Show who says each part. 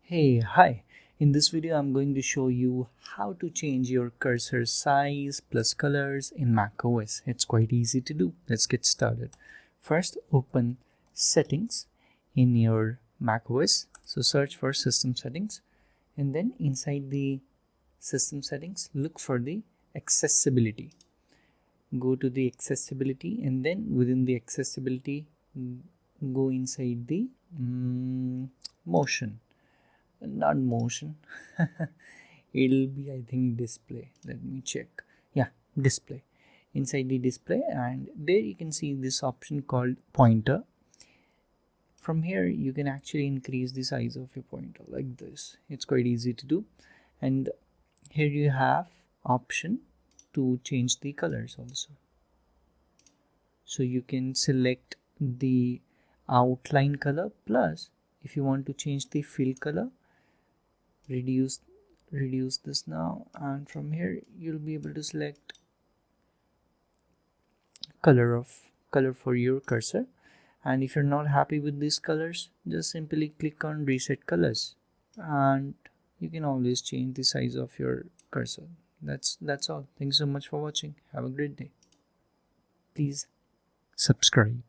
Speaker 1: Hi. In this video, I'm going to show you how to change your cursor size plus colors in macOS. It's quite easy to do. Let's get started. First, open settings in your macOS. So search for system settings, and then inside the system settings, look for the accessibility. Go to the accessibility, and then within the accessibility, go inside the motion. Not motion. It'll be, I think, display. Let me check. Yeah, display. Inside the display, and there you can see this option called pointer. From here you can actually increase the size of your pointer like this. It's quite easy to do. And here you have option to change the colors also. So you can select the outline color, plus if you want to change the fill color, reduce this now, and from here you'll be able to select color for your cursor. And if you're not happy with these colors, just simply click on reset colors, and you can always change the size of your cursor. That's all. Thanks so much for watching. Have a great day. Please subscribe.